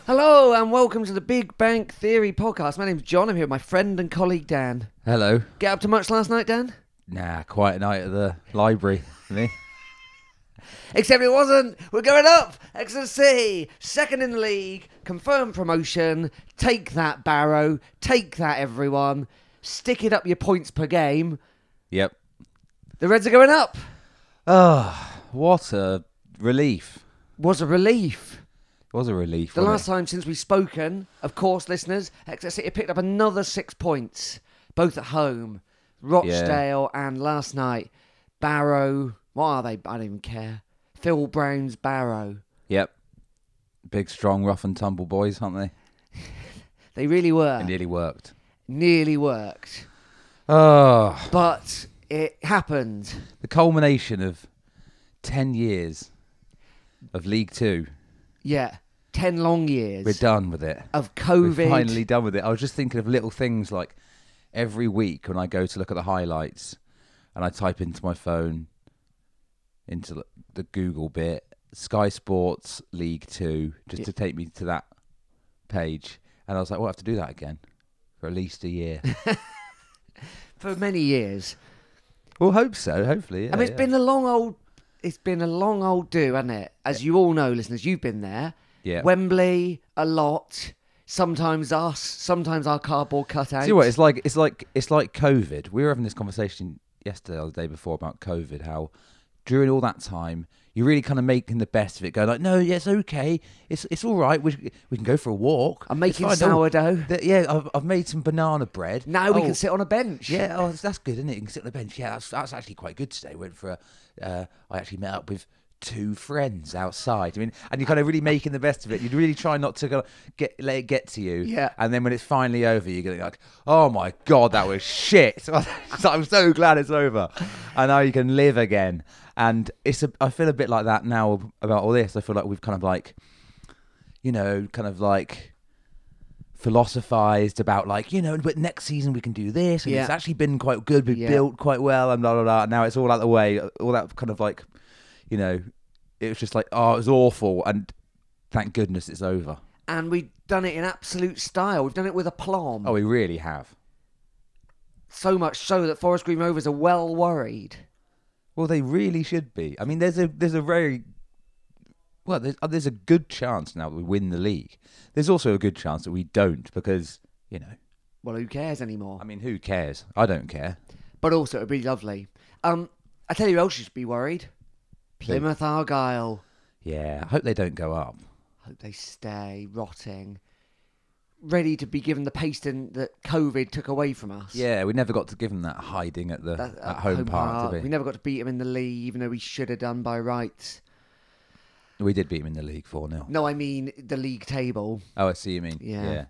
Hello and welcome to the Big Bang Theory podcast. My name's John. I'm here with my friend and colleague Dan. Hello. Get up to much last night, Dan? Nah, quiet night at the library for me. Except it wasn't. We're going up. Exeter City, second in the league, confirmed promotion. Take that, Barrow. Take that, everyone. Stick it up your points per game. Yep. The Reds are going up. Oh, what a relief. Was a relief. It was a relief. The last time since we've spoken, of course, listeners, Exeter City picked up another 6 points, both at home. Rochdale and last night, Barrow. What are they? I don't even care. Phil Brown's Barrow. Yep. Big, strong, rough and tumble boys, aren't they? They really were. It nearly worked. Nearly worked. Oh. But it happened. The culmination of 10 years of League Two. Yeah. 10 long years. We're done with it. Of COVID. We're finally done with it. I was just thinking of little things like every week when I go to look at the highlights and I type into my phone, into the Google bit, Sky Sports League Two, just to take me to that page. And I was like, well, I have to do that again for at least a year. For many years. We'll hope so, hopefully. Yeah, I mean, it's been a long old do, hasn't it? As you all know, listeners, you've been there. Yeah. Wembley, a lot. Sometimes us, sometimes our cardboard cutouts. See what it's like COVID. We were having this conversation yesterday or the day before about COVID, how during all that time you're really kind of making the best of it, going like, no, yeah, it's okay, it's all right, we can go for a walk. I'm making sourdough. I've made some banana bread. Now we can sit on a bench. Yeah, that's good, isn't it? You can sit on a bench. Yeah, that's actually quite good today. Went for I actually met up with 2 friends outside. I mean, and you're kind of really making the best of it. You'd really try not to let it get to you. Yeah. And then when it's finally over, you're going like, oh my God, that was shit. So I'm so glad it's over. And now you can live again. And I feel a bit like that now about all this. I feel like we've kind of like, philosophized about like, but next season we can do this. And it's actually been quite good. We've built quite well and blah, blah, blah. Now it's all out the way. All that kind of like, it was just like, oh, it was awful, and thank goodness it's over. And we've done it in absolute style. We've done it with aplomb. Oh, we really have. So much so that Forest Green Rovers are well worried. Well, they really should be. I mean, there's a good chance now that we win the league. There's also a good chance that we don't because, Well, who cares anymore? I mean, who cares? I don't care. But also, it'd be lovely. I tell you who else should be worried. Plymouth Argyle. Yeah, I hope they don't go up. Hope they stay rotting. Ready to be given the pasting that COVID took away from us. Yeah, we never got to give them that hiding at home park, did we? We never got to beat them in the league, even though we should have done by rights. We did beat them in the league 4-0. No, I mean the league table. Oh, I see you mean. Yeah.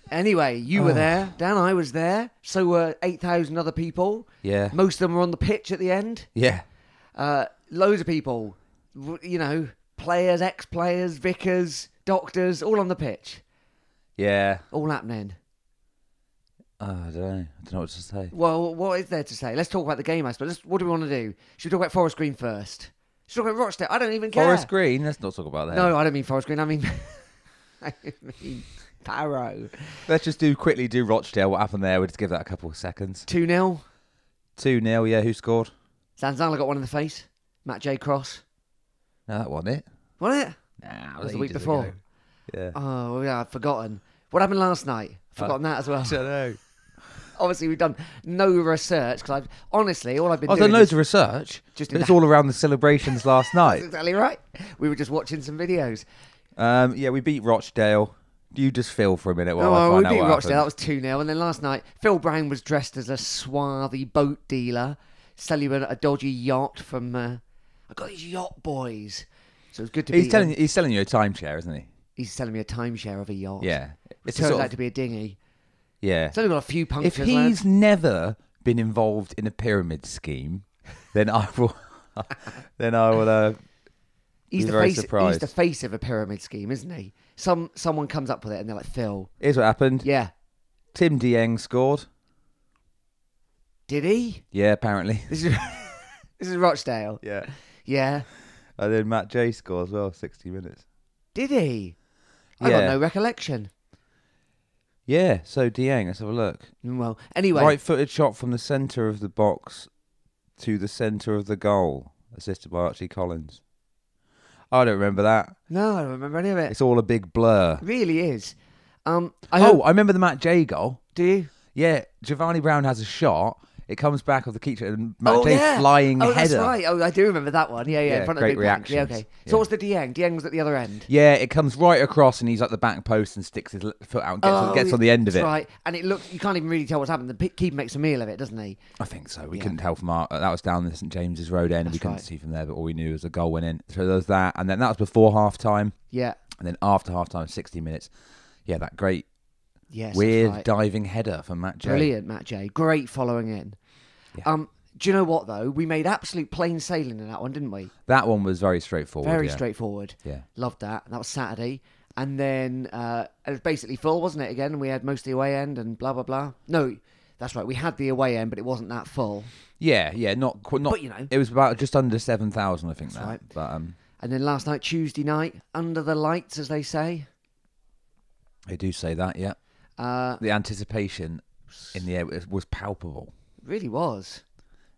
Anyway, you were there. Dan, I was there. So were 8,000 other people. Yeah. Most of them were on the pitch at the end. Yeah. Loads of people, players, ex-players, vicars, doctors, all on the pitch. Yeah. All happening. I don't know. I don't know what to say. Well, what is there to say? Let's talk about the game, I suppose. What do we want to do? Should we talk about Forest Green first? Should we talk about Rochdale? I don't even care. Forest Green? Let's not talk about that. No, I don't mean Forest Green. I mean Barrow. Let's just quickly do Rochdale. What happened there? We'll just give that a couple of seconds. 2-0. 2-0, yeah. Who scored? Zanzala got one in the face. Matt J. Cross. No, that wasn't it. Wasn't it? Nah, it was the week before. Ago. Yeah. Oh, yeah, I've forgotten. What happened last night? I've forgotten that as well. I don't know. Obviously, we've done no research because honestly, all I've been doing. I've done loads of research. It's all around the celebrations last night. That's exactly right. We were just watching some videos. Yeah, we beat Rochdale. You just feel for a minute while I find out we beat what Rochdale. happened. That was 2-0. And then last night, Phil Brown was dressed as a swarthy boat dealer, selling a dodgy yacht from. I got these yacht boys. So it was good to be. He's selling you a timeshare, isn't he? He's selling me a timeshare of a yacht. Yeah. It turns out to be a dinghy. Yeah. It's only got a few punctures. If he's never been involved in a pyramid scheme, then I will. He's be the very face. surprised. He's the face of a pyramid scheme, isn't he? Someone comes up with it and they're like, Phil. Here's what happened. Yeah. Tim Dieng scored. Did he? Yeah, apparently. This is Rochdale. Yeah. Yeah. And then Matt J scored as well, 60 minutes. Did he? I got Yeah. no recollection. Yeah, so Dieng, let's have a look. Well, anyway. Right-footed shot from the centre of the box to the centre of the goal, assisted by Archie Collins. I don't remember that. No, I don't remember any of it. It's all a big blur. It really is. I remember the Matt J goal. Do you? Yeah, Giovanni Brown has a shot. It comes back off the keeper and Matt J yeah. flying header. That's right. Oh, I do remember that one. Yeah, Yeah, in front great of the big tank. Yeah, reactions. okay. Yeah. So what's the Dieng? Dieng's at the other end. Yeah, it comes right across and he's at the back post and sticks his foot out and gets on the end of it. That's right. And it looks, you can't even really tell what's happened. The keeper makes a meal of it, doesn't he? I think so. We couldn't tell from that was down the St James's Road end and we couldn't see from there, but all we knew was a goal went in. So there was that, and then that was before half time. Yeah. And then after half time, 60 minutes. Yeah, that great weird diving header from Matt J. Brilliant, Matt J. Great following in. Yeah. Do you know what, though? We made absolute plain sailing in that one, didn't we? That one was very straightforward. Very straightforward. Yeah. Loved that. That was Saturday. And then it was basically full, wasn't it, again? And we had most of the away end and blah, blah, blah. No, that's right. We had the away end, but it wasn't that full. Yeah, not. But, it was about just under 7,000, I think. That's right. But, and then last night, Tuesday night, under the lights, as they say. They do say that, yeah. The anticipation in the air was palpable. It really was.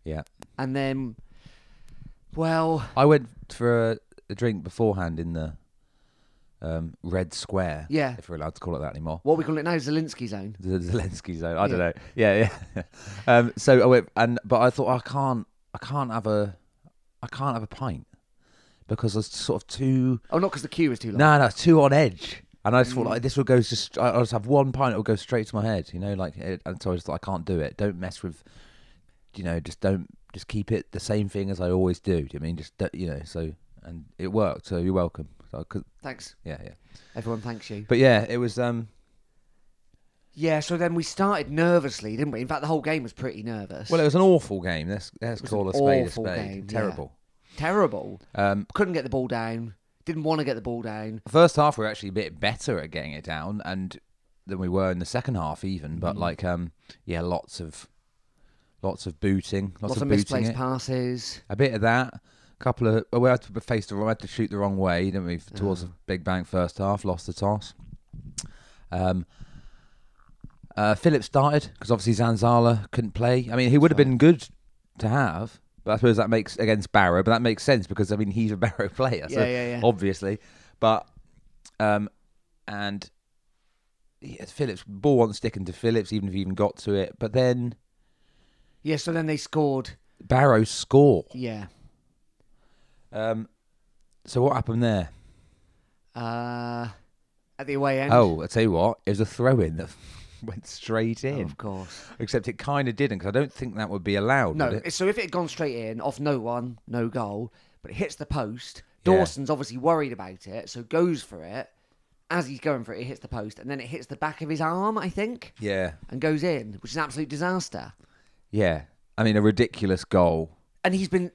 Yeah. And then, well... I went for a drink beforehand in the Red Square. Yeah. If we're allowed to call it that anymore. What we call it now, Zelensky Zone. The Zelensky Zone. I don't know. Yeah. So I went, but I thought I can't have a pint because it's sort of too... Oh, not because the queue was too long. No, it's too on edge. And I just thought, this will go just... I'll just have one pint, it'll go straight to my head, and so I just thought, I can't do it. Don't mess with... just keep it the same thing as I always do. Do you mean so, and it worked. So you're welcome. So thanks. Yeah. Everyone thanks you. But yeah, it was. Yeah. So then we started nervously, didn't we? In fact, the whole game was pretty nervous. Well, it was an awful game. Let's call a spade a spade. Game, Terrible. Yeah. Terrible. Couldn't get the ball down. Didn't want to get the ball down. The first half we were actually a bit better at getting it down, and than we were in the second half even. But lots of booting, lots of misplaced passes. A bit of that. A couple of we had to shoot the wrong way, didn't we? Towards the big bank first half, lost the toss. Phillips started because obviously Zanzala couldn't play. I mean, he would have been good to have, but I suppose that makes against Barrow. But that makes sense because he's a Barrow player, so obviously. But Phillips ball wasn't sticking to Phillips, even if he even got to it. But then. Yeah, so then they scored. Barrow score. Yeah. So what happened there? At the away end. Oh, I tell you what, it was a throw-in that went straight in. Oh, of course. Except it kind of didn't, because I don't think that would be allowed. No, would it? So if it had gone straight in, off no one, no goal, but it hits the post, Yeah. Dawson's obviously worried about it, so goes for it. As he's going for it, it hits the post, and then it hits the back of his arm, I think. Yeah. And goes in, which is an absolute disaster. Yeah. I mean, a ridiculous goal. And he's been...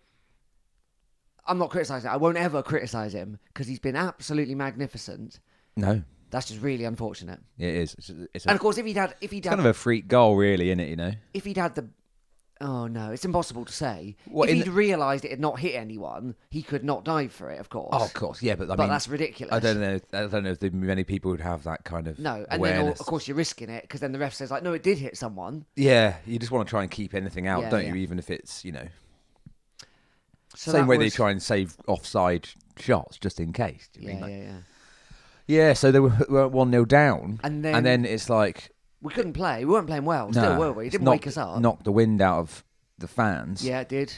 I'm not criticising it. I won't ever criticise him, because he's been absolutely magnificent. No. That's just really unfortunate. It is. And of course, if he'd had... It's kind of a freak goal, really, isn't it, If he'd had the... Oh, no, it's impossible to say. What, if he'd realised it had not hit anyone, he could not dive for it, of course. Oh, of course, yeah, but I but mean... that's ridiculous. I don't know if many people would have that kind of No, and awareness. then, of course, you're risking it, because then the ref says, no, it did hit someone. Yeah, you just want to try and keep anything out, don't you? Even if it's, So same way they try and save offside shots, just in case. Do you mean? Yeah. Yeah, so they were 1-0 down, And then it's like... We couldn't play. We weren't playing well, still, were we? It didn't wake us up. Knocked the wind out of the fans. Yeah, it did.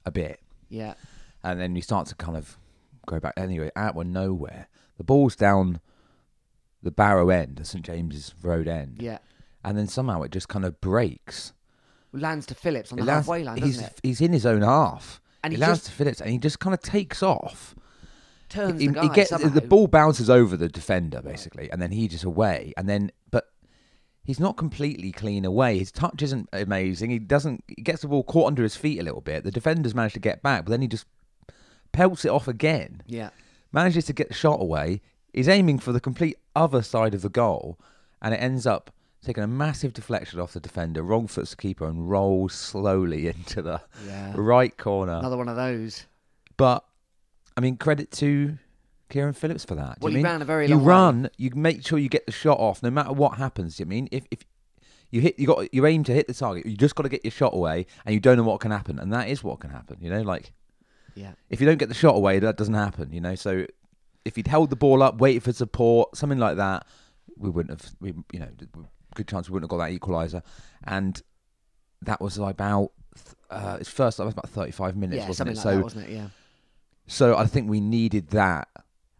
A bit. Yeah. And then you start to kind of go back. Anyway, out of nowhere, the ball's down the Barrow end, the St James's Road end. Yeah. And then somehow it just kind of breaks. Lands to Phillips on the halfway line, doesn't it? He's in his own half. And he lands to Phillips and he just kind of takes off. Turns the guy somehow. The ball bounces over the defender, basically, and then he just away. But he's not completely clean away. His touch isn't amazing. He gets the ball caught under his feet a little bit. The defenders manage to get back, but then he just pelts it off again. Yeah. Manages to get the shot away. He's aiming for the complete other side of the goal, and it ends up taking a massive deflection off the defender, wrong foots the keeper, and rolls slowly into the right corner. Another one of those. But, I mean, credit to Kieran Phillips for that. Do Well, you he mean? ran a very You long run, way. you make sure you get the shot off, no matter what happens. Do you mean? If you aim to hit the target, you just got to get your shot away, and you don't know what can happen, and that is what can happen. Like Yeah. if you don't get the shot away, that doesn't happen. So if you'd held the ball up, waited for support, something like that, we wouldn't have. Good chance we wouldn't have got that equaliser, and that was about its first. That was about 35 minutes, wasn't it? Something like that, wasn't it? Yeah. So I think we needed that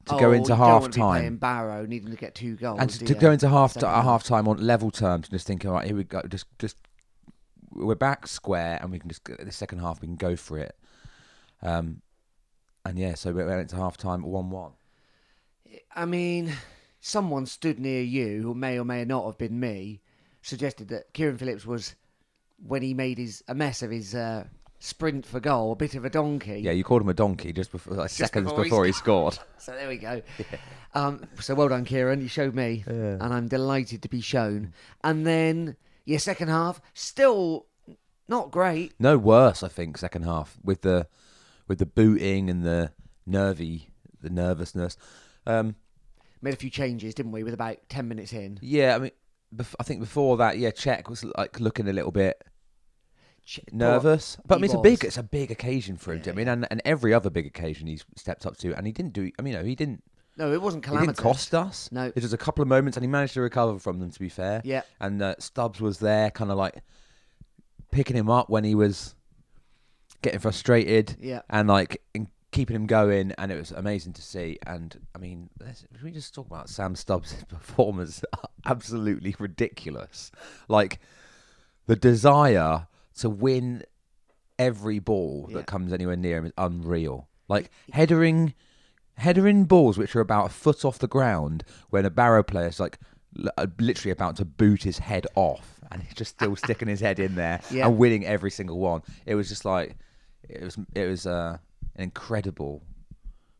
to Oh, go into you don't half want to be playing time. Barrow, needing to get 2 goals. And do to you? go into Second half. half time on level terms, just thinking, all right, here we go, just we're back square, and we can just the second half we can go for it. And yeah, so we went into half time 1-1. I mean, someone stood near you, who may or may not have been me, suggested that Kieran Phillips was, when he made a mess of his sprint for goal, a bit of a donkey. Yeah, you called him a donkey just before, seconds before he scored. So there we go. So well done, Kieran. You showed me, Yeah. and I'm delighted to be shown. And then your second half, still not great. No worse, I think, second half with the booting and the nervousness. Made a few changes, didn't we? With about 10 minutes in. Yeah, I mean, I think before that, Czech was like looking a little bit nervous, but I mean, it's a big occasion for him. Yeah, I mean, and every other big occasion he's stepped up to, and he didn't do. I mean, he didn't. No, it wasn't He calamitous. didn't cost us. No. It was a couple of moments, and he managed to recover from them. To be fair, Yeah. And Stubbs was there, kind of like picking him up when he was getting frustrated. Yeah. And like keeping him going, and it was amazing to see. And I mean, should we just talk about Sam Stubbs' performance? Absolutely ridiculous. Like the desire to win every ball that comes anywhere near him is unreal. Like headering balls which are about a foot off the ground when a Barrow player's like literally about to boot his head off, and he's just still sticking his head in there and winning every single one. It was just like it was an incredible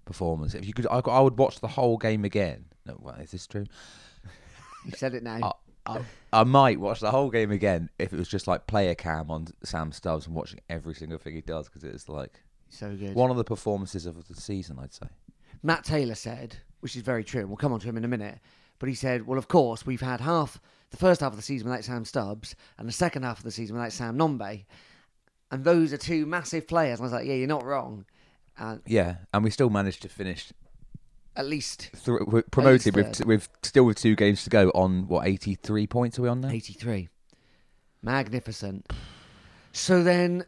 performance. If you could, I would watch the whole game again. No, well, is this true? You said it now. I might watch the whole game again if it was just like player cam on Sam Stubbs and watching every single thing he does, because it's like so good. One of the performances of the season, I'd say. Matt Taylor said, which is very true, and we'll come on to him in a minute, but he said, well, of course, we've had the first half of the season without Sam Stubbs and the second half of the season without Sam Nombe, and those are 2 massive players. And I was like, yeah, you're not wrong. And we still managed to finish at least promoted with 2 games to go on 83 points are we on now? 83. Magnificent. So then,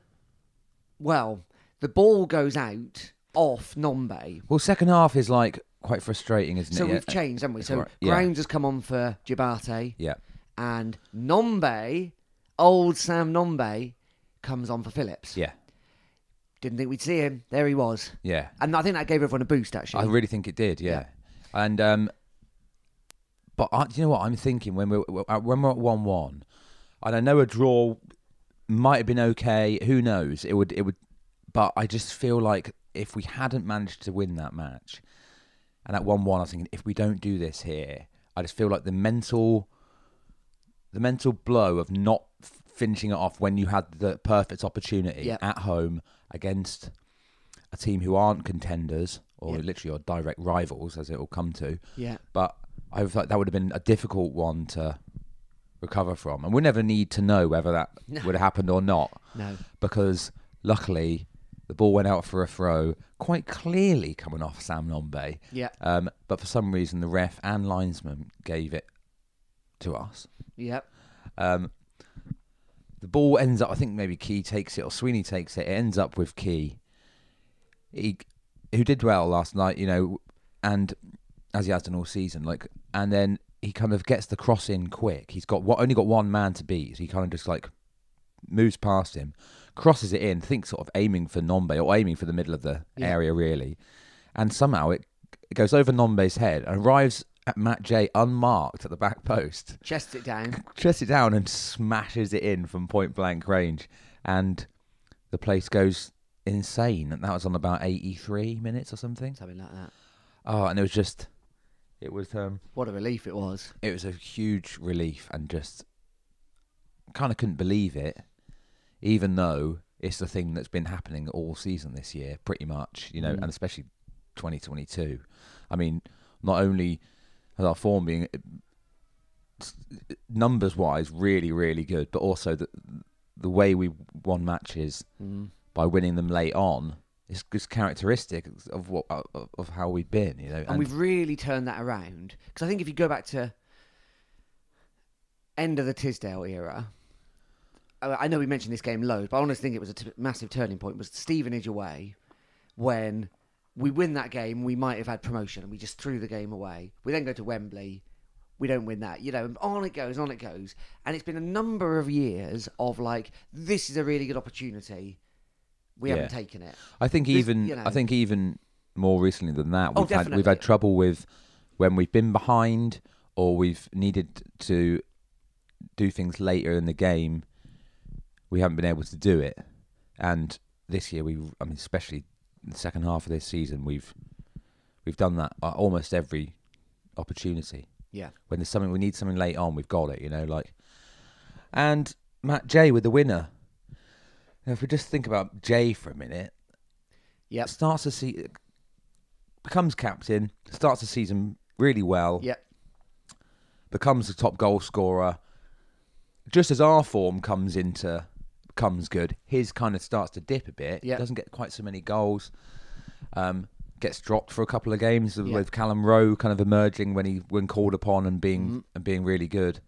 well, the ball goes out off Nombe. Well, second half is like quite frustrating, isn't it? So we've changed, haven't we? So Right, Grounds has come on for Jabate. Yeah. And Nombe, old Sam Nombe, comes on for Phillips. Yeah. Didn't think we'd see him. There he was. Yeah. And I think that gave everyone a boost, actually. I really think it did, yeah. And but do you know what I'm thinking when we're at 1-1, and I know a draw might have been okay. Who knows? It would. But I just feel like if we hadn't managed to win that match, and at 1-1, I was thinking if we don't do this here, I just feel like the mental blow of not finishing it off when you had the perfect opportunity at home against a team who aren't contenders or literally are direct rivals, as it will come to. Yeah. But I thought that would have been a difficult one to recover from, and we never need to know whether that would have happened or not. No. Because luckily the ball went out for a throw, quite clearly coming off Sam Nombe. Yeah. But for some reason the ref and linesman gave it to us. Yep. The ball ends up, I think maybe Key takes it or Sweeney takes it. It ends up with Key, who did well last night, and as he has done all season. And then he kind of gets the cross in quick. He's only got one man to beat, so he kind of just like moves past him, crosses it in, thinks sort of aiming for Nombe or aiming for the middle of the area really, and somehow it goes over Nombe's head and arrives at Matt J unmarked at the back post. Chests it down and smashes it in from point blank range, and the place goes insane. And that was on about 83 minutes or something. Something like that. Oh, and it was what a relief it was. It was a huge relief, and just kind of couldn't believe it, even though it's the thing that's been happening all season this year, pretty much, and especially 2022. I mean, not only has our form being numbers-wise really, really good, but also the way we won matches by winning them late on is characteristic of of how we've been, you know. And we've really turned that around. Because I think if you go back to end of the Tisdale era, I know we mentioned this game loads, but I honestly think it was a massive turning point. Was Stevenage away, when we win that game, we might have had promotion, and we just threw the game away. We then go to Wembley, we don't win that, you know. On it goes, and it's been a number of years of like, this is a really good opportunity. We haven't taken it. I think even more recently than that, we've had trouble with when we've been behind or we've needed to do things later in the game. We haven't been able to do it, and this year especially in the second half of this season, we've done that at almost every opportunity. Yeah. When there's something we need something late on, we've got it. You know, like, and Matt Jay with the winner. Now, if we just think about Jay for a minute, becomes captain, starts the season really well. Yep. Becomes the top goal scorer. Just as our form comes good, his kind of starts to dip a bit. Yep. Doesn't get quite so many goals. Gets dropped for a couple of games with Callum Rowe kind of emerging when called upon and being really good.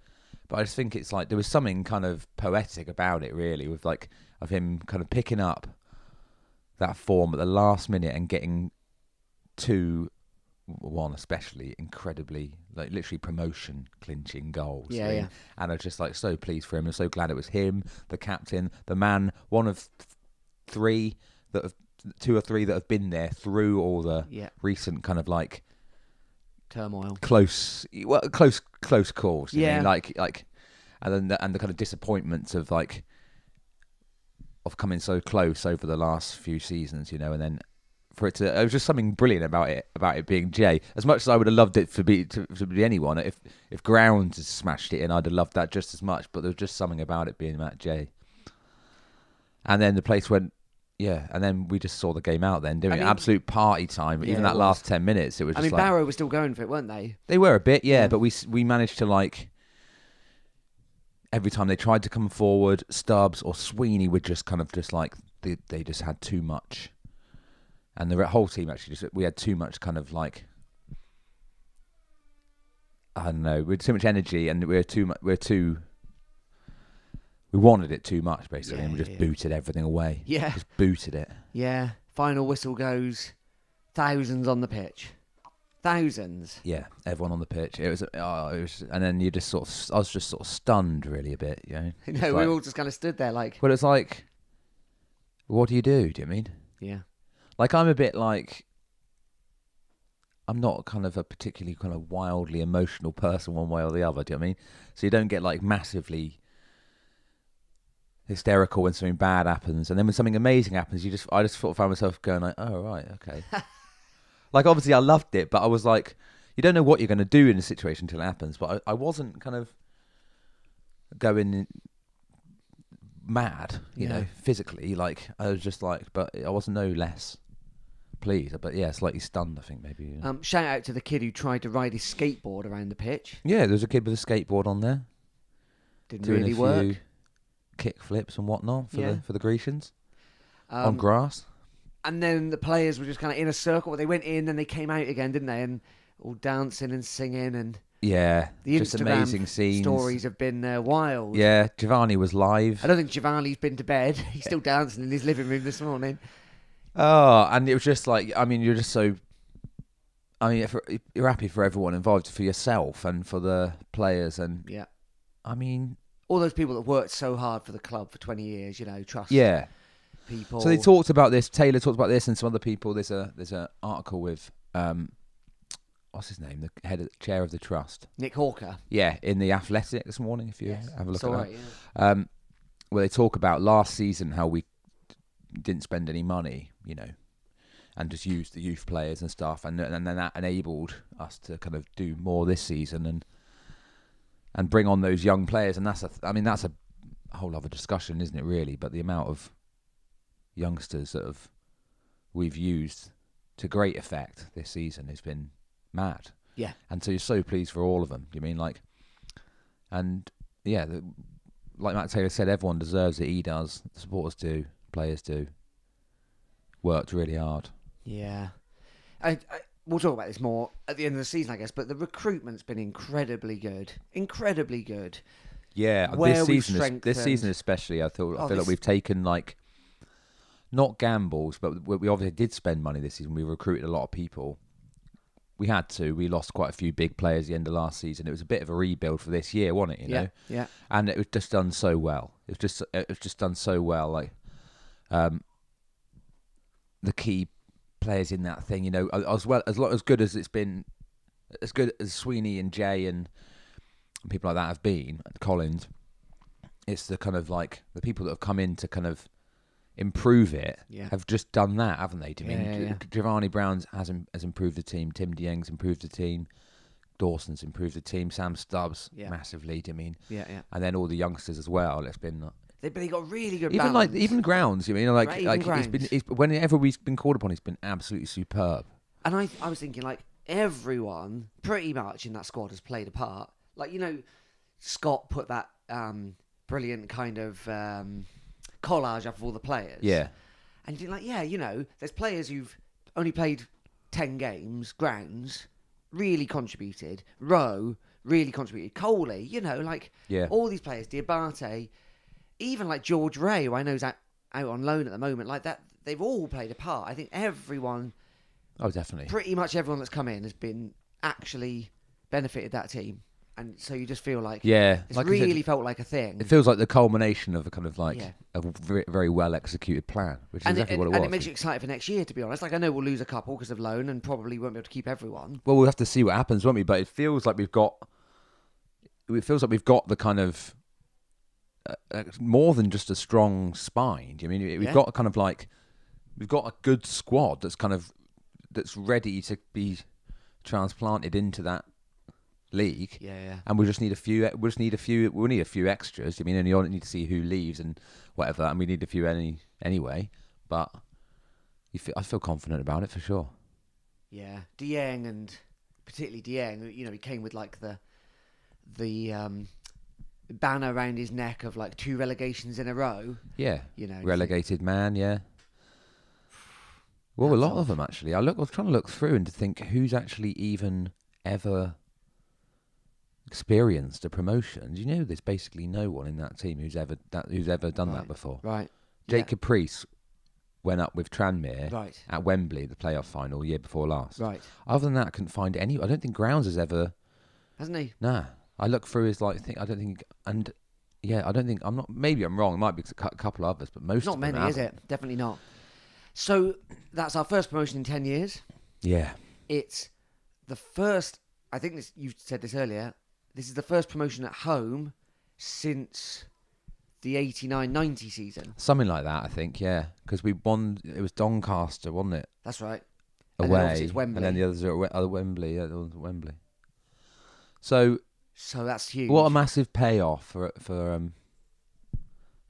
But I just think it's like there was something kind of poetic about it, really, with like of him kind of picking up that form at the last minute and getting one especially incredibly, like, literally promotion clinching goals. Yeah. And I was just like so pleased for him. I'm so glad it was him, the captain, the man, one of two or three that have been there through all the recent kind of like turmoil, close calls. I mean, like, and the kind of disappointments of like of coming so close over the last few seasons, you know, and then it was just something brilliant about it being Jay. As much as I would have loved it to be anyone, if Grounds had smashed it in, I'd have loved that just as much. But there was just something about it being Matt Jay. And then the place went, and then we just saw the game out then, didn't we? Absolute party time. Even that last 10 minutes, it was just Barrow was still going for it, weren't they? They were a bit, but we managed to, like, every time they tried to come forward, Stubbs or Sweeney would just kind of just like, they just had too much. And the whole team actually we had too much kind of like, I don't know, we had too much energy and we wanted it too much, basically, and we just booted everything away. Yeah. Just booted it. Yeah. Final whistle goes, thousands on the pitch. Thousands. Yeah, everyone on the pitch. It was, and then you just I was just sort of stunned, really, a bit, you know. No, we all just kind of stood there like. Well, it's like, what do you do? Do you mean? Yeah. Like, I'm a bit like, I'm not kind of a particularly kind of wildly emotional person one way or the other. Do you know what I mean? So you don't get like massively hysterical when something bad happens, and then when something amazing happens, I just sort of found myself going like, oh right, okay. Like, obviously I loved it, but I was like, you don't know what you're going to do in a situation until it happens. But I wasn't kind of going mad, you know, physically. Like, I was just like, but I wasn't no less pleased. But yeah, slightly stunned, I think, maybe. Yeah. Shout out to the kid who tried to ride his skateboard around the pitch. Yeah, there was a kid with a skateboard on there. Didn't really work. Kick flips and whatnot for the Grecians on grass. And then the players were just kind of in a circle. They went in and they came out again, didn't they? And all dancing and singing and the just Instagram amazing scenes. Stories have been wild. Yeah, Giovanni was live. I don't think Giovanni's been to bed. He's still dancing in his living room this morning. Oh, and it was just like, I mean, you're just so. I mean, you're happy for everyone involved, for yourself and for the players, and I mean, all those people that worked so hard for the club for 20 years, you know, trust. Yeah. People. So they talked about this. Taylor talked about this, and some other people. There's a article with what's his name, the chair of the trust, Nick Hawker. Yeah, in the Athletic this morning. If you have a look at that, yeah. Where they talk about last season how we didn't spend any money, you know, and just used the youth players and stuff, and then that enabled us to kind of do more this season and bring on those young players, and that's a whole other discussion, isn't it? Really, but the amount of youngsters that we've used to great effect this season has been mad. Yeah. And so you're so pleased for all of them. You mean like, and yeah, like Matt Taylor said, everyone deserves it. He does. The supporters do. Players do. Worked really hard. Yeah. We'll talk about this more at the end of the season, I guess, but the recruitment's been incredibly good. Incredibly good. Yeah, Where this season especially, I feel like we've taken like, not gambles, but we obviously did spend money this season. We recruited a lot of people. We had to. We lost quite a few big players at the end of last season. It was a bit of a rebuild for this year, wasn't it? You know? Yeah. And it was just done so well. It was just done so well. Like, the key players in that thing, you know, as good as it's been, as good as Sweeney and Jay and people like that have been, Collins. It's the kind of like the people that have come in to kind of improve it have just done that, haven't they? Giovanni Brown has improved the team. Tim Dieng's improved the team. Dawson's improved the team. Sam Stubbs massively. And then all the youngsters as well. It's been. They got really good. Even Grounds. You mean like he's whenever we've been called upon, he's been absolutely superb. And I was thinking like everyone pretty much in that squad has played a part. Like, you know, Scott put that brilliant kind of collage up of all the players. Yeah. And you think like, yeah, you know, there's players who've only played 10 games, Grounds, really contributed. Rowe, really contributed. Coley, you know, like all these players, Diabate, even like George Ray, who I know is out on loan at the moment, like that, they've all played a part. I think everyone... Oh, definitely. Pretty much everyone that's come in has been actually benefited that team. And so you just feel like it's like really felt like a thing. It feels like the culmination of a kind of like a very, very well executed plan, which is exactly what it was. And it makes you excited for next year, to be honest. Like, I know we'll lose a couple because of loan and probably won't be able to keep everyone. Well, we'll have to see what happens, won't we? But it feels like we've got the kind of more than just a strong spine. Do you mean we've got a kind of like we've got a good squad that's ready to be transplanted into that league, and we just need a few. We'll need a few extras. I mean, and you don't need to see who leaves and whatever, and we need a few anyway. But I feel confident about it for sure. Yeah, Dieng, and particularly Dieng. You know, he came with like the banner around his neck of like 2 relegations in a row. Yeah, you know, relegated man. Yeah. Well, a lot of them actually. I was trying to look through and to think who's actually even ever experienced a promotion. You know, there's basically no one in that team who's ever done that before. Right. Jake Caprice went up with Tranmere at Wembley, the playoff final, year before last. Right. Other than that, I couldn't find any. I don't think Grounds has ever. Hasn't he? Nah. I looked through his I don't think. I'm not. Maybe I'm wrong. It might be a couple of others, but most. Not of them many, is it? Definitely not. So that's our first promotion in 10 years. Yeah. It's the first. I think you said this earlier. This is the first promotion at home since the 89-90 season. Something like that, I think, yeah. Because we won, it was Doncaster, wasn't it? That's right. Away. It's Wembley. And then the others are at Wembley. Yeah, the ones at Wembley. So that's huge. What a massive payoff for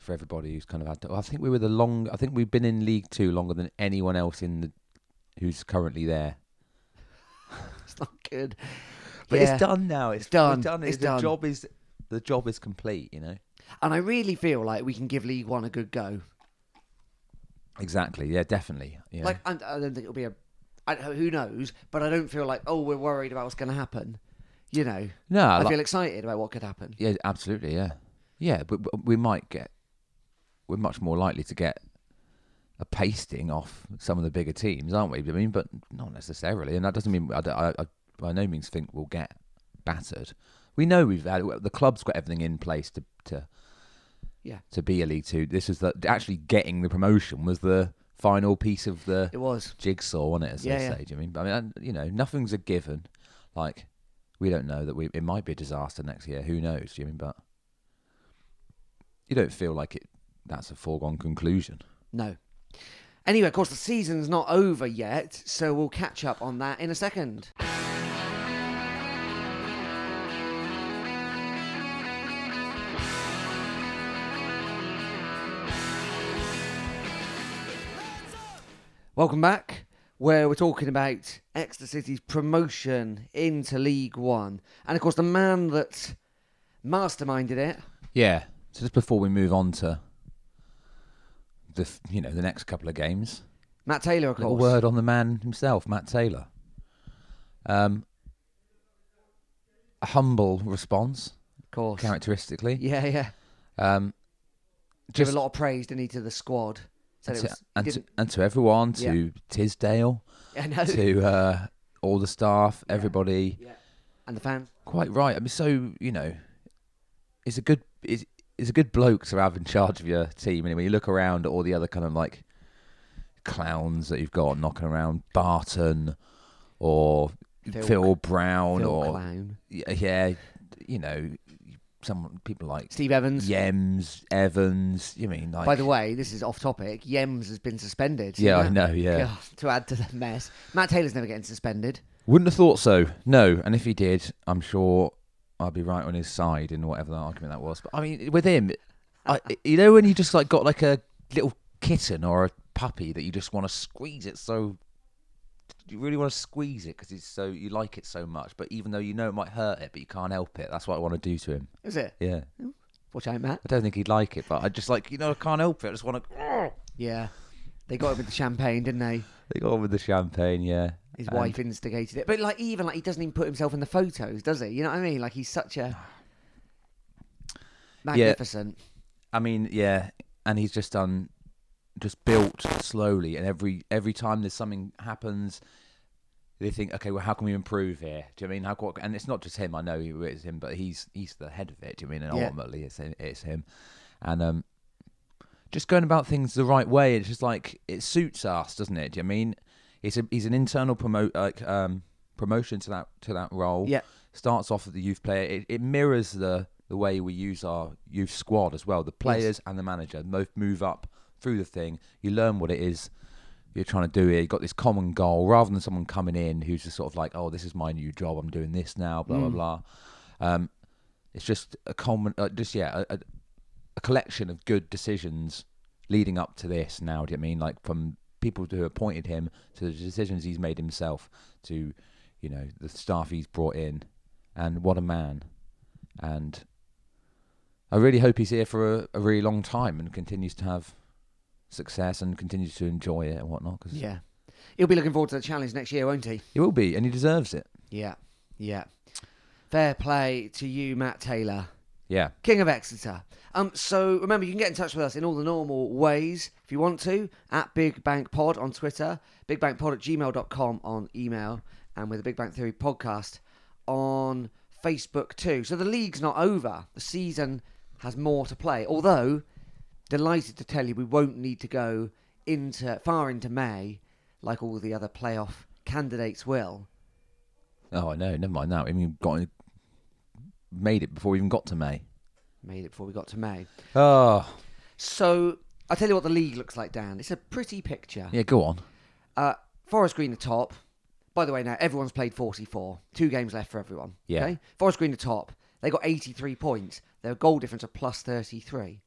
everybody who's kind of had to. I think I think we've been in League 2 longer than anyone else who's currently there. It's not good. But it's done now. It's done. It's done. The job is complete, you know. And I really feel like we can give League 1 a good go. Exactly. Yeah, definitely. Yeah. Like, I don't think it'll be who knows? But I don't feel like, we're worried about what's going to happen. You know. No, I feel excited about what could happen. Yeah, absolutely. Yeah, yeah. But we're much more likely to get a pasting off some of the bigger teams, aren't we? I mean, but not necessarily. And that doesn't mean I by no means think we'll get battered. We know the club's got everything in place to be a League 2. This is actually getting the promotion was the final piece of the jigsaw, wasn't it? As they say. Do you mean? I mean, you know, nothing's a given. Like, we don't know that it might be a disaster next year. Who knows? Do you mean? But you don't feel like that's a foregone conclusion. No. Anyway, of course, the season's not over yet, so we'll catch up on that in a second. Welcome back. where we're talking about Exeter City's promotion into League One. And, of course, the man that masterminded it. Yeah. So just before we move on to the next couple of games, Matt Taylor, of little course. word on the man himself, Matt Taylor. A humble response, Of course. characteristically. Yeah. Give a lot of praise, didn't he, to the squad. And to everyone, to Tisdale, to all the staff, everybody. Yeah. And the fans. Quite right. I mean, so, it's a good bloke to have in charge of your team. And when you look around at all the other kind of like clowns that you've got knocking around, Barton or Phil Brown or Clown. Yeah, people like Steve Evans. Yems, Evans. You mean like? By the way, this is off topic. Yems has been suspended. Yeah, I know. Yeah. God, to add to the mess, Matt Taylor's never getting suspended. Wouldn't have thought so. No, and if he did, I'm sure I'd be right on his side in whatever the argument that was. But I mean, with him, when you just like got like a little kitten or a puppy that you just want to squeeze it, so you really want to squeeze it because you like it so much. But even though you know it might hurt it, but you can't help it. That's what I want to do to him. Is it? Yeah. Watch out, Matt. I don't think he'd like it, but I just like I can't help it. I just want to. Yeah, they got him with the champagne, didn't they? They got him with the champagne, yeah. His wife instigated it, but he doesn't even put himself in the photos, does he? You know what I mean? Like he's such a magnificent. Yeah. I mean, yeah, and he's just built slowly, and every time there's something happens, they think, okay, well, how can we improve here? Do you mean and it's not just him. I know it's him, but he's the head of it. Do you mean? And ultimately, it's him, and just going about things the right way. It's just like it suits us, doesn't it? Do you mean? He's an internal promotion to that role. Yeah. Starts off with the youth player. It mirrors the way we use our youth squad as well. The players and the manager both move up through the thing. You learn what it is you're trying to do here. You've got this common goal rather than someone coming in who's just sort of like, oh, this is my new job. I'm doing this now, blah, blah, blah. It's just a common, a collection of good decisions leading up to this now. Do you mean? Like from people who appointed him to the decisions he's made himself to, the staff he's brought in. And what a man. And I really hope he's here for a really long time and continues to have success and continues to enjoy it and whatnot. Yeah. He'll be looking forward to the challenge next year, won't he? He will be, and he deserves it. Yeah. Fair play to you, Matt Taylor. Yeah. King of Exeter. So remember, you can get in touch with us in all the normal ways if you want to, at Big Bank Pod on Twitter, bigbankpod@gmail.com on email, and with the Big Bank Theory podcast on Facebook too. So the league's not over. The season has more to play. Although, delighted to tell you, we won't need to go far into May like all the other playoff candidates will. Oh, I know. Never mind that. I mean, made it before we even got to May. Made it before we got to May. Oh. So, I'll tell you what the league looks like, Dan. It's a pretty picture. Yeah, go on. Forest Green the top. By the way, now, everyone's played 44. 2 games left for everyone. Yeah. Okay? Forest Green the top. They got 83 points. Their goal difference of plus 33.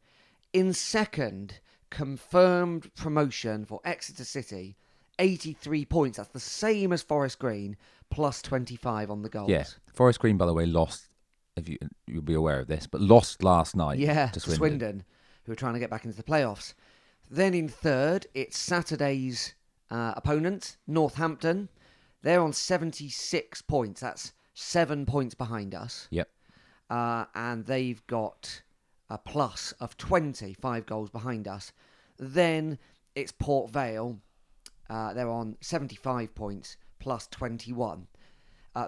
In second, confirmed promotion for Exeter City, 83 points. That's the same as Forest Green, plus 25 on the goals. Yeah. Forest Green, by the way, lost, if you'll be aware of this, but lost last night. Yeah, to Swindon, who are trying to get back into the playoffs. Then in third, it's Saturday's opponent, Northampton. They're on 76 points. That's 7 points behind us. Yep. And they've got a plus of 25 goals behind us. Then it's Port Vale. They're on 75 points, plus 21.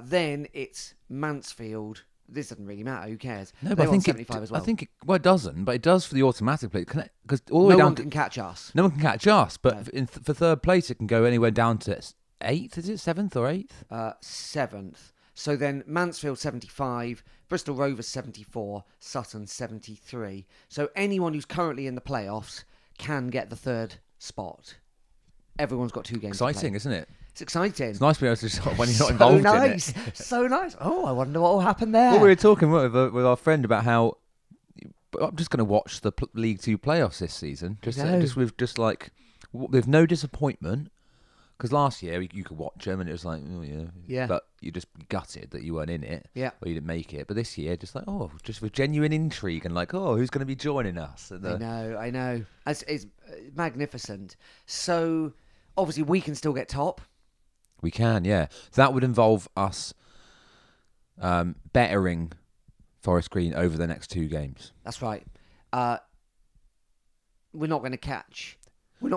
Then it's Mansfield. This doesn't really matter. Who cares? No, but I think 75 as well. I think it doesn't, but it does for the automatic play because all the way no down one can catch us. No one can catch us, but for third place, it can go anywhere down to 8th. Is it 7th or 8th? 7th. So then Mansfield 75, Bristol Rovers 74, Sutton 73. So anyone who's currently in the playoffs can get the third spot. Everyone's got 2 games. Exciting, isn't it? It's exciting. It's nice to be able to when you're not involved in it. So nice. Oh, I wonder what will happen there. Well, we were talking with our friend about how I'm just going to watch the League Two playoffs this season. Just with no disappointment, Because last year you could watch them and it was like, oh yeah, Yeah. but you just gutted that you weren't in it, Yeah. or you didn't make it. But this year, just like, just with genuine intrigue and like, who's going to be joining us? And I know. It's magnificent. So obviously we can still get top. we can, yeah. So that would involve us bettering Forest Green over the next 2 games. That's right. We're not going to catch.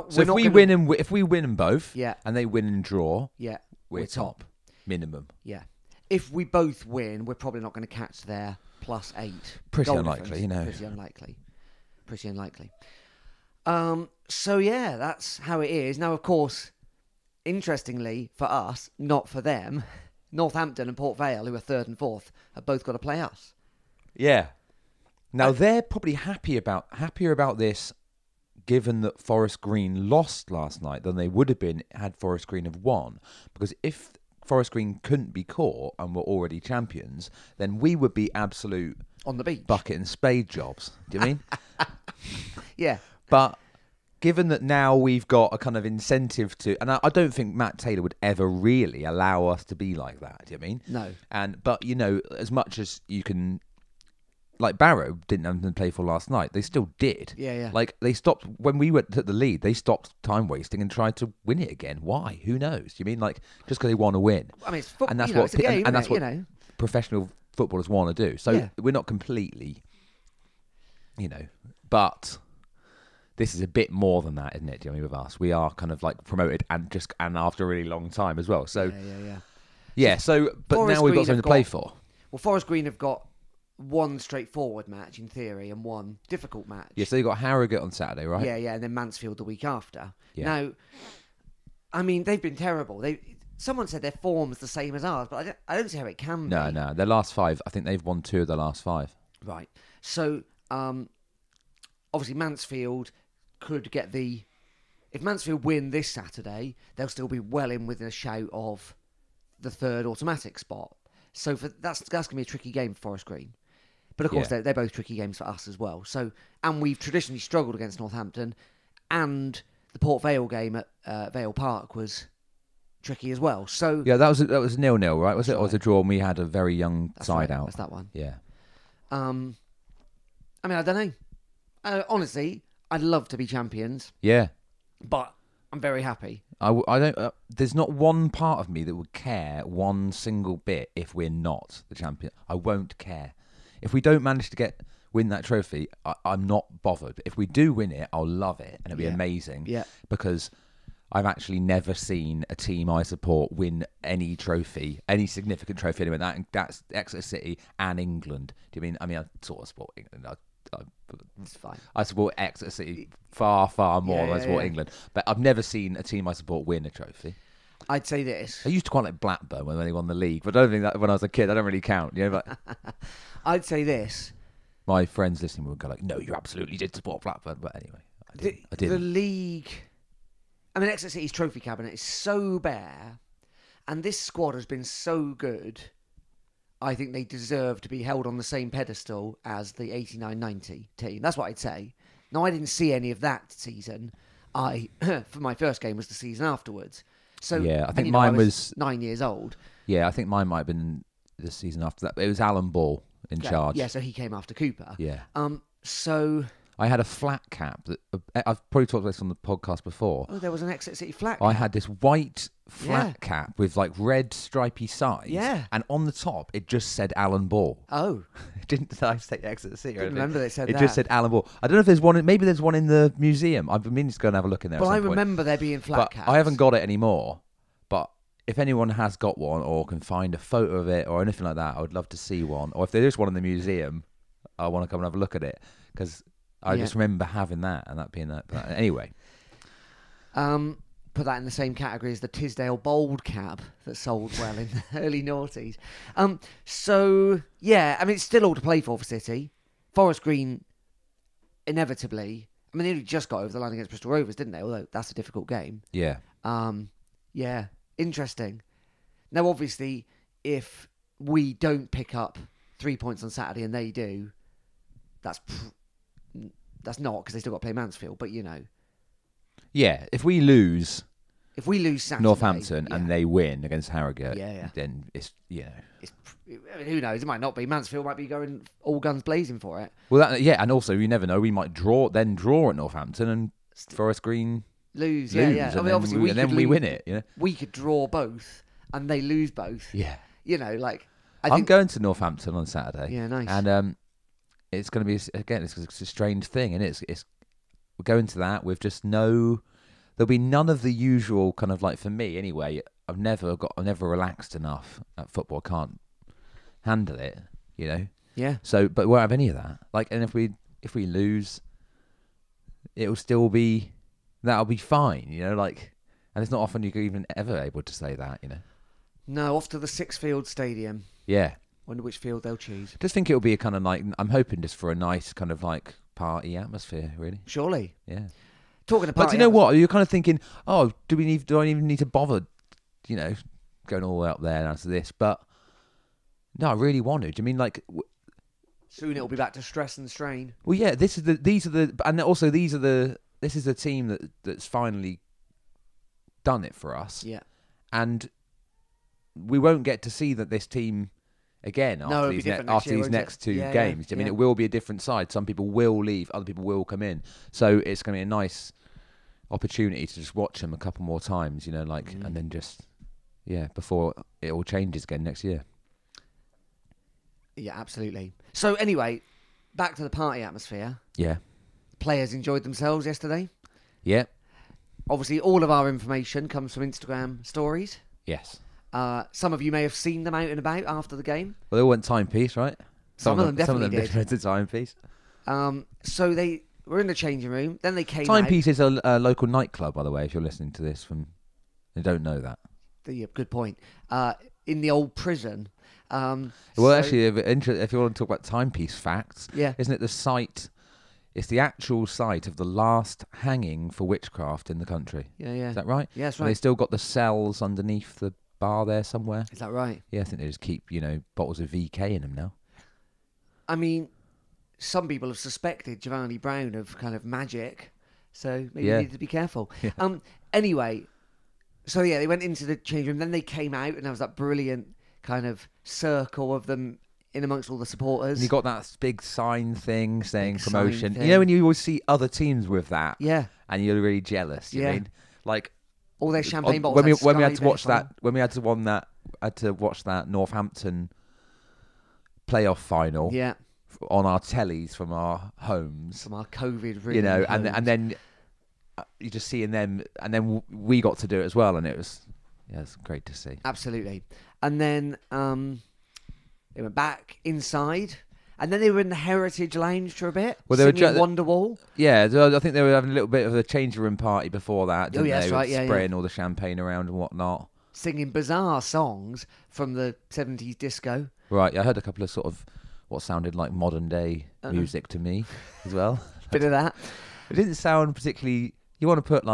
So if we win them both, yeah, and they win and draw, yeah, we're top minimum. Yeah. If we both win, we're probably not going to catch their +8. Pretty goal unlikely, difference. Pretty unlikely. So yeah, that's how it is. Now, of course, interestingly for us, not for them, Northampton and Port Vale, who are 3rd and 4th, have both got to play us. Yeah. Now they're probably happier about this, given that Forest Green lost last night, than they would have been had Forest Green have won. Because if Forest Green couldn't be caught and were already champions, then we would be absolute on the beach bucket and spade jobs. Do you mean? Yeah. But given that now we've got a kind of incentive to, and I don't think Matt Taylor would ever really allow us to be like that. Do you mean? No. But as much as you can. Like Barrow didn't have them to play for last night. They still did. Yeah. Like they stopped when we went to the lead. They stopped time wasting and tried to win it again. Why? Who knows? You mean like just because they want to win? I mean, it's football. And that's it's a game, and that's what professional footballers want to do. So we're not completely, but this is a bit more than that, isn't it? Do you know what I mean? With us, we are kind of like promoted and after a really long time as well. So yeah. So but now we've got something to play for. Well, Forest Green have got one straightforward match in theory and one difficult match. Yeah, so you got Harrogate on Saturday, right? Yeah, and then Mansfield the week after. Yeah. Now, I mean, they've been terrible. Someone said their form's the same as ours, but I don't see how it can be. No, their last 5, I think they've won 2 of their last 5. Right. So, obviously Mansfield could get if Mansfield win this Saturday, they'll still be well in within a shout of the 3rd automatic spot. So that's going to be a tricky game for Forest Green. But of course, they're both tricky games for us as well. So, and we've traditionally struggled against Northampton, and the Port Vale game at Vale Park was tricky as well. So yeah, that was 0-0, right? Was it? Or was it a draw? And we had a very young side out. That's that one. Yeah. I mean, I don't know. Honestly, I'd love to be champions. Yeah. But I'm very happy. I don't. There's not one part of me that would care one single bit if we're not the champion. I won't care. If we don't manage to win that trophy, I'm not bothered. If we do win it, I'll love it and it'll be amazing. Yeah. Because I've actually never seen a team I support win any trophy, any significant trophy anyway. That's Exeter City and England. Do you mean? I mean, I sort of support England. It's fine. I support Exeter City far, far more than I support England. But I've never seen a team I support win a trophy. I'd say this. I used to quite like Blackburn when they won the league, but I don't think that when I was a kid, I don't really count. But I'd say this. My friends listening would go like, "No, you absolutely did support Blackburn." But anyway, I didn't. The league. I mean, Exeter City's trophy cabinet is so bare, and this squad has been so good. I think they deserve to be held on the same pedestal as the 89-90 team. That's what I'd say. Now, I didn't see any of that season. For my first game was the season afterwards. So yeah, I think mine was 9 years old. Yeah, I think mine might have been the season after that. It was Alan Ball in charge. Yeah, so he came after Cooper. Yeah. So I had a flat cap that I've probably talked about this on the podcast before. Oh, there was an Exeter City flat cap. I had this white flat cap with like red stripy sides. Yeah. And on the top, it just said Alan Ball. Oh. It didn't say Exeter City or anything. Remember they said it that. It just said Alan Ball. I don't know if there's one. Maybe there's one in the museum. I've been meaning to go and have a look in there. Well, I point. remember there being flat caps. I haven't got it anymore. But if anyone has got one or can find a photo of it or anything like that, I would love to see one. Or if there is one in the museum, I want to come and have a look at it because I just remember having that and that being that. But anyway. Put that in the same category as the Tisdale Bold cab that sold well in the early noughties. So, yeah, I mean, it's still all to play for City. Forest Green, inevitably, I mean, they only just got over the line against Bristol Rovers, didn't they? Although that's a difficult game. Yeah. Yeah, interesting. Now, obviously, if we don't pick up 3 points on Saturday and they do, that's not because they still got to play Mansfield, but you know. Yeah, if we lose If we lose Saturday, Northampton and they win against Harrogate, Yeah. then it's I mean, who knows? It might not be. Mansfield might be going all guns blazing for it. Well, and also you never know. We might draw at Northampton and Forest Green lose. I mean, obviously, then we win it. We could draw both, and they lose both. Yeah. I'm going to Northampton on Saturday. Yeah, nice. And it's going to be again. It's a strange thing, and it's we're going to that with just no. There'll be none of the usual kind of for me anyway. I've never relaxed enough at football. I can't handle it. Yeah. So, but we won't have any of that. And if we lose, it'll still be that'll be fine. And it's not often you're even ever able to say that. No, off to the Sixfield Stadium. Yeah. Wonder which field they'll choose. Just think it'll be a kind of I'm hoping just for a nice kind of party atmosphere, really. Surely. Yeah. Talking about, but do you know what? You're kind of thinking, oh, do I even need to bother, going all the way up there and answer this? But no, I really want to. Do you mean soon it'll be back to stress and strain? Well, yeah. This is a team that's finally done it for us. Yeah. And we won't get to see this team again after these next two games. Yeah. I mean, it will be a different side. Some people will leave, other people will come in. So it's going to be a nice opportunity to just watch them a couple more times, and then just, before it all changes again next year. Yeah, absolutely. So anyway, back to the party atmosphere. Yeah. Players enjoyed themselves yesterday. Yeah. Obviously, all of our information comes from Instagram stories. Yes. Some of you may have seen them out and about after the game. Well, they all went timepiece, right? Some of them definitely did. Went to timepiece. So they were in the changing room. Then they came Timepiece is a local nightclub, by the way, if you're listening to this from... You don't know that. Good point. In the old prison. Actually, if you want to talk about timepiece facts, isn't it the site... It's the actual site of the last hanging for witchcraft in the country. Yeah, yeah. Is that right? Yeah, that's right. And they still got the cells underneath the bar there somewhere. Is that right? Yeah, I think they just keep, bottles of VK in them now. I mean, some people have suspected Giovanni Brown of kind of magic, so maybe you need to be careful. Yeah. Anyway, so they went into the change room, then they came out, and there was that brilliant kind of circle of them in amongst all the supporters. And you got that big sign thing saying big promotion. Thing. When you always see other teams with that, and you're really jealous. You mean all their champagne bottles. When we had to watch that, watch that Northampton playoff final. Yeah. On our tellies from our homes, from our COVID, and then you just seeing them, and then we got to do it as well, and it was great to see. Absolutely. And then they went back inside, and then they were in the Heritage Lounge for a bit. Well, they were Wonderwall. Yeah, I think they were having a little bit of a change room party before that. Didn't that's they? right. Spraying all the champagne around and whatnot, singing bizarre songs from the 70s disco. Right, I heard a couple of sort of what sounded like modern day music to me as well. Bit of that. It didn't sound particularly. You want to put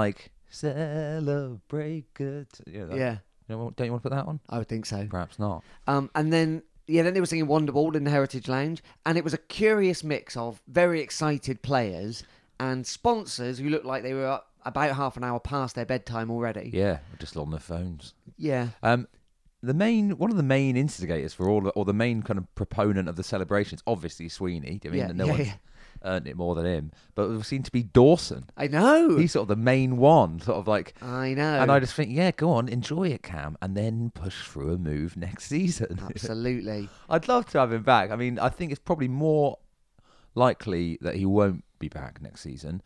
celebrate good. Yeah. Don't you want to put that on? I would think so. Perhaps not. And then they were singing Wonderwall in the Heritage Lounge, and it was a curious mix of very excited players and sponsors who looked like they were about half an hour past their bedtime already. Yeah, just on their phones. Yeah. One of the main instigators for or the main kind of proponent of the celebrations, obviously Sweeney. No one's earned it more than him, but it seemed to be Dawson. I know. He's sort of the main one, I know. And I just think, go on, enjoy it, Cam, and then push through a move next season. Absolutely. I'd love to have him back. I mean, I think it's probably more likely that he won't be back next season.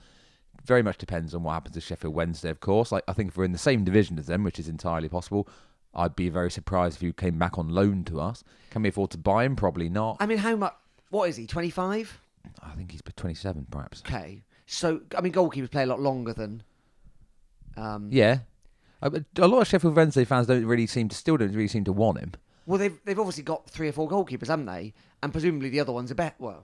Very much depends on what happens to Sheffield Wednesday, of course. I think if we're in the same division as them, which is entirely possible, I'd be very surprised if he came back on loan to us. Can we afford to buy him? Probably not. I mean, how much? What is he, 25? I think he's 27, perhaps. Okay. So, I mean, goalkeepers play a lot longer than... Yeah. A lot of Sheffield Wednesday fans don't really seem to want him. Well, they've obviously got 3 or 4 goalkeepers, haven't they? And presumably the other ones are better.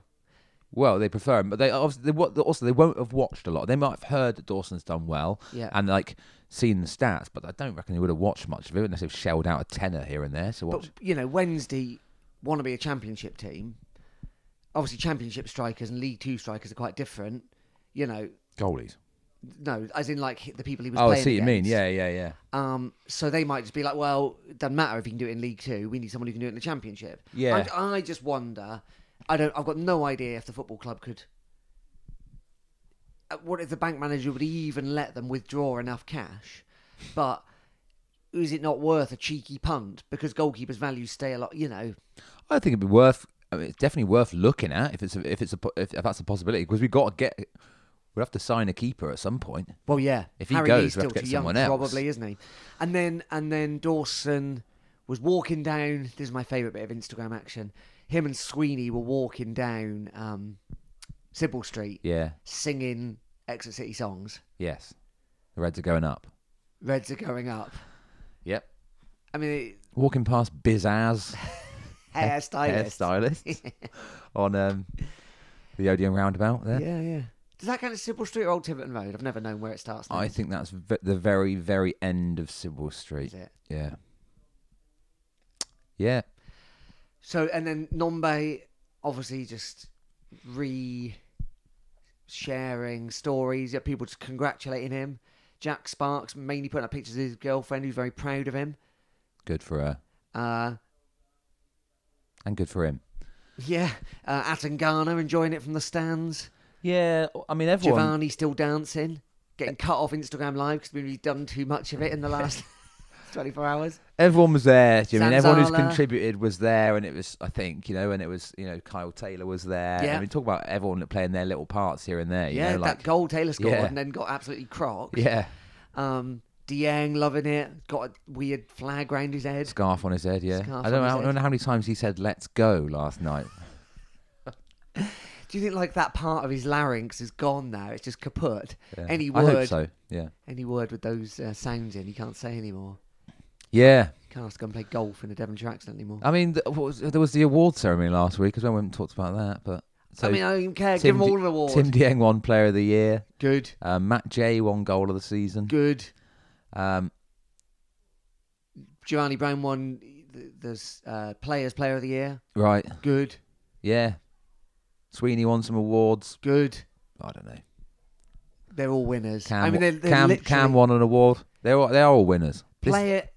Well, they prefer him, but they won't have watched a lot. They might have heard that Dawson's done well, and seen the stats, but I don't reckon they would have watched much of it unless they've shelled out a tenner here and there. So, but Wednesday want to be a championship team. Obviously, championship strikers and League Two strikers are quite different. Goalies. No, as in like the people he was Oh, playing I see what you mean. against. Yeah. So they might just be like, well, it doesn't matter if you can do it in League Two. We need someone who can do it in the Championship. Yeah. I just wonder. I've got no idea if the football club could. What if the bank manager would even let them withdraw enough cash? But is it not worth a cheeky punt because goalkeepers' values stay a lot? I think it'd be worth. I mean, it's definitely worth looking at if that's a possibility, because we'll have to sign a keeper at some point. Well, yeah. If he Harry goes, Lee's we have still to get too young, someone else. probably, isn't he? And then Dawson was walking down. This is my favourite bit of Instagram action. Him and Sweeney were walking down Sybil Street, singing Exeter City songs. Yes, the Reds are going up. Reds are going up. Yep. I mean, walking past Bizaz, hairstylist on the Odeon roundabout there. Yeah. Does that count as Sybil Street or Old Tiverton Road? I've never known where it starts now. I think that's the very, very end of Sybil Street. Is it? Yeah. Yeah. So, and then Nombe, obviously just sharing stories, people just congratulating him. Jack Sparks mainly putting up pictures of his girlfriend, who's very proud of him. Good for her. And good for him. Yeah. Atangana enjoying it from the stands. Yeah, I mean, everyone... Giovanni still dancing, getting cut off Instagram Live because we've done too much of it in the last 24 hours. Everyone was there. I mean, everyone who's Zanzala. contributed was there, and it was, I think, and it was, Kyle Taylor was there. Yeah. I mean, talk about everyone playing their little parts here and there. That goal Taylor scored and then got absolutely crocked. Yeah. Dieng loving it. Got a weird flag round his head. Scarf on his head, yeah. Scarf I don't on his know how many times he said "let's go" last night. Do you think like that part of his larynx is gone now? It's just kaput. Yeah. Any word? I hope so. Yeah. Any word with those sounds in, he can't say anymore. Yeah. Can't ask to go and play golf in a Devonshire accent anymore. I mean, there was the award ceremony last week as well. We haven't talked about that, but I mean, I don't even care. Give them all an award. Tim Dieng won Player of the Year. Good. Matt J won Goal of the Season. Good. Giovanni Brown won the Player of the Year. Right. Good. Yeah. Sweeney won some awards. Good. I don't know. They're all winners. Cam they're Cam won an award. They are all winners. Player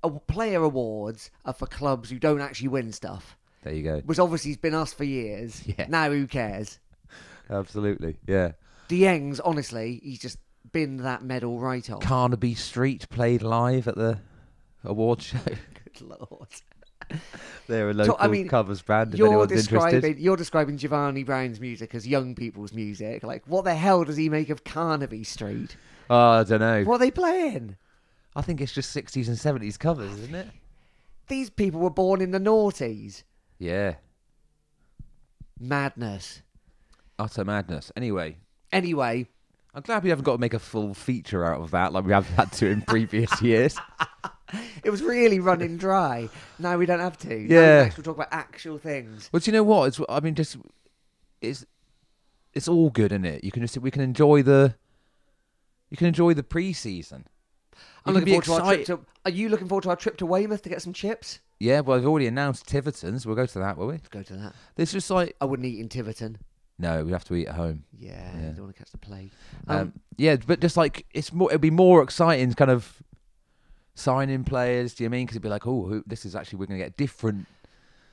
awards are for clubs who don't actually win stuff. There you go. Which obviously has been us for years. Yeah. Now who cares? Absolutely. Yeah. Dieng's, honestly, he's just been that medal right off. Carnaby Street played live at the award show. Good Lord. They're a local covers band if you're anyone's interested. You're describing Giovanni Brown's music as young people's music. Like, what the hell does he make of Carnaby Street? Oh, I don't know. What are they playing? I think it's just 60s and 70s covers, isn't it? These people were born in the noughties. Yeah. Madness. Utter madness. Anyway, I'm glad we haven't got to make a full feature out of that like we have had to in previous years. It was really running dry. Now we don't have to. Yeah. Now we can actually talk about actual things. Well, do you know what? It's all good, isn't it? We can enjoy the pre-season. I'm looking forward to our trip to. Are you looking forward to our trip to Weymouth to get some chips? Yeah, well, I've already announced Tiverton's. We'll go to that, will we? Let's go to that. There's just like... I wouldn't eat in Tiverton. No, we have to eat at home. Yeah. I don't want to catch the plague. Yeah, but just like it'll be more exciting, kind of signing players. Do you mean? Because it'd be like, we're going to get different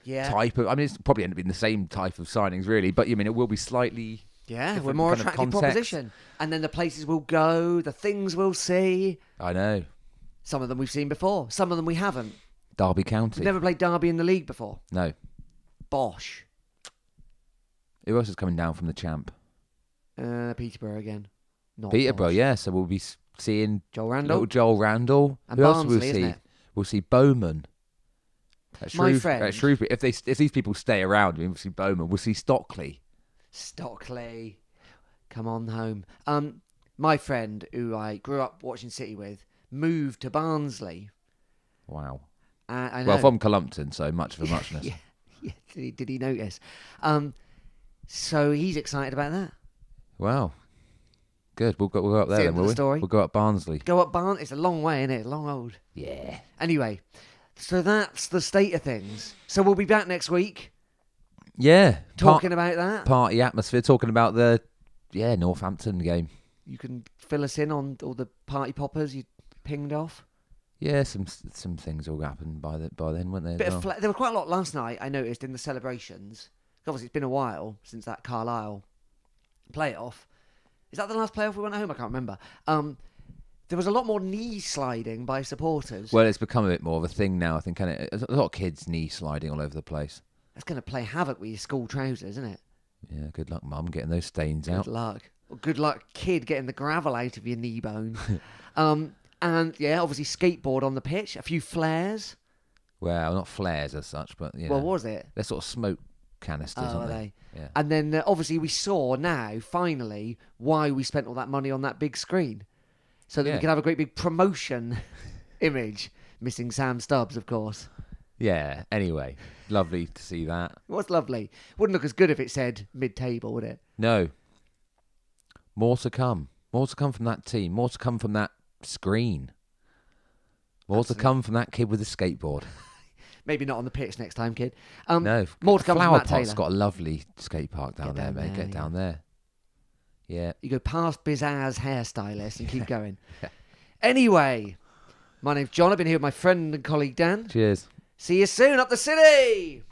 type of. I mean, it's probably end up being the same type of signings, really. But it will be slightly. Yeah, we're more attractive proposition, and then the places we'll go, the things we'll see. I know. Some of them we've seen before. Some of them we haven't. Derby County. We've never played Derby in the league before. No. Bosh. Who else is coming down from the champ? Peterborough again. Not Peterborough, Bosh. yeah. So we'll be seeing Joel Randall. Little Joel Randall. And Who Barnsley, else will we see? isn't it? We'll see Bowman. My friend. At Shrewsbury. If these people stay around, we'll see Bowman. We'll see Stockley. Come on home. My friend, who I grew up watching City with, moved to Barnsley. Wow. I know. Well, from Columpton, so much of a muchness. Yeah. Did he notice? So he's excited about that. Wow. Good. We'll go up there then, will we? Story. We'll go up Barnsley. It's a long way, isn't it? Long old. Yeah. Anyway, so that's the state of things. So we'll be back next week. Yeah. Talking about that. Party atmosphere. Talking about the Northampton game. you can fill us in on all the party poppers you pinged off. Yeah, some things all happened by then, weren't they? There were quite a lot last night, I noticed, in the celebrations. Obviously, it's been a while since that Carlisle playoff. Is that the last playoff we went home? I can't remember. There was a lot more knee sliding by supporters. Well, it's become a bit more of a thing now, I think, and a lot of kids knee sliding all over the place. That's going to play havoc with your school trousers, isn't it? Yeah, good luck, Mum, getting those stains out. Good luck. Well, good luck, kid, getting the gravel out of your knee bone. And, yeah, obviously skateboard on the pitch. A few flares. Well, not flares as such, but, you know. What was it? They're sort of smoke canisters, aren't they? Yeah. And then, obviously, we saw now, finally, why we spent all that money on that big screen. So that we could have a great big promotion image. Missing Sam Stubbs, of course. Yeah, anyway. Lovely to see that. It was lovely. Wouldn't look as good if it said mid-table, would it? No. More to come. More to come from that team. More to come from that screen. More to come from that kid with a skateboard. Maybe not on the pitch next time, kid. No. More to come from Matt Flower Pot's Taylor. got a lovely skate park down there, mate. Get down there. Yeah. You go past Bizarre's hairstylist and keep going. Anyway, my name's John. I've been here with my friend and colleague Dan. Cheers. See you soon up the city.